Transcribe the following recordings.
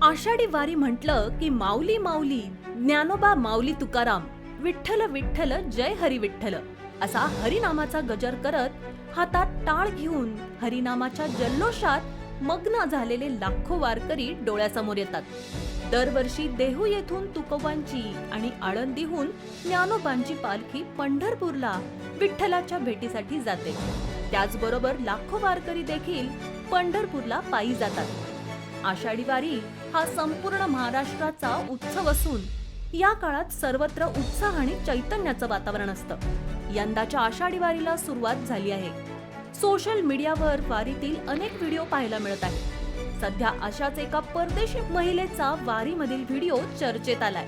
आषाढी वारी म्हटलं की माऊली माऊली, ज्ञानोबा माऊली तुकाराम, विठ्ठल विठ्ठल जय हरी विठ्ठल असा हरिनामाचा गजर करत हातात टाळ घेऊन हरिनामाच्या जल्लोषात मग्न झालेले लाखो वारकरी डोळ्यासमोर येतात. दरवर्षी देहू येथून तुकोबांची आणि आळंदीहून ज्ञानोबांची पालखी पंढरपूरला विठ्ठलाच्या भेटीसाठी जाते. त्याचबरोबर लाखो वारकरी देखील पंढरपूरला पायी जातात. आषाढी वारी हा संपूर्ण महाराष्ट्राचा उत्सव असून या काळात सर्वत्र उत्साह आणि चैतन्याचं वातावरण असतं. यंदाच्या आषाढी वारीला सुरुवात झाली आहे. सोशल मीडियावर वारीतील अनेक व्हिडिओ पाहायला मिळत आहेत. सध्या अशाच एका परदेशी महिलेचा वारीमधील व्हिडिओ चर्चेत आलाय.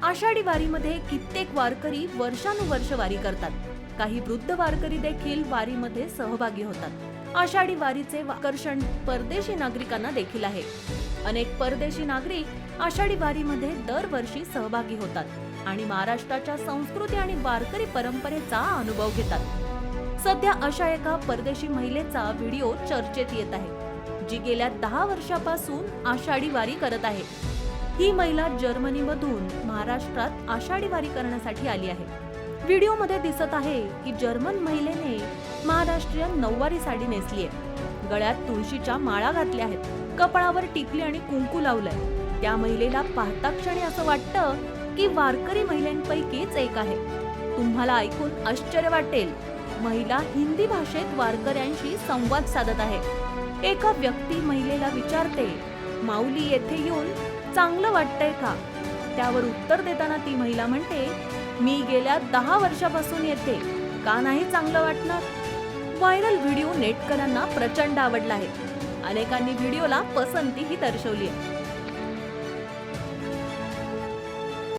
आषाढी वारीमध्ये कित्येक वारकरी वर्षानुवर्ष वारी करतात. काही वृद्ध वारकरी देखील वारीमध्ये सहभागी होतात. आषाढी वारीचे आकर्षण परदेशी नागरिकांना देखील आहे. अनेक परदेशी नागरिक आषाढी वारीमध्ये दरवर्षी सहभागी होतात आणि महाराष्ट्राच्या संस्कृती आणि वारकरी परंपरेचा अनुभव घेतात. सध्या अशा एका परदेशी महिलेचा व्हिडिओ चर्चेत येत आहे, जी गेल्या 10 वर्षापासून आषाढी वारी करत आहे. ही महिला जर्मनीमधून महाराष्ट्रात आषाढी वारी करण्यासाठी आली आहे. व्हिडिओमध्ये दिसत आहे की जर्मन महिलेने महाराष्ट्रीयन नऊवारी साडी नेसली आहे. गळ्यात तुळशीच्या माळा घातल्या आहेत. कपाळावर टिकली आणि कुंकू लावलंय. त्या महिलेला पाहता क्षणी असं वाटतं की वारकरी महिलांपैकीच एक आहे. तुम्हाला ऐकून आश्चर्य वाटेल, महिला हिंदी भाषेत वारकऱ्यांशी संवाद साधत आहे. एका व्यक्ती महिलेला विचारते, माऊली येथे येऊन चांगलं वाटतंय का? त्यावर उत्तर देताना ती महिला म्हणते, मी गेल्या 10 वर्षापासून येते, का नाही चांगलं वाटणार? व्हायरल व्हिडिओ नेटकरांना प्रचंड आवडला आहे. अनेकांनी व्हिडिओला पसंतीही दर्शवली आहे.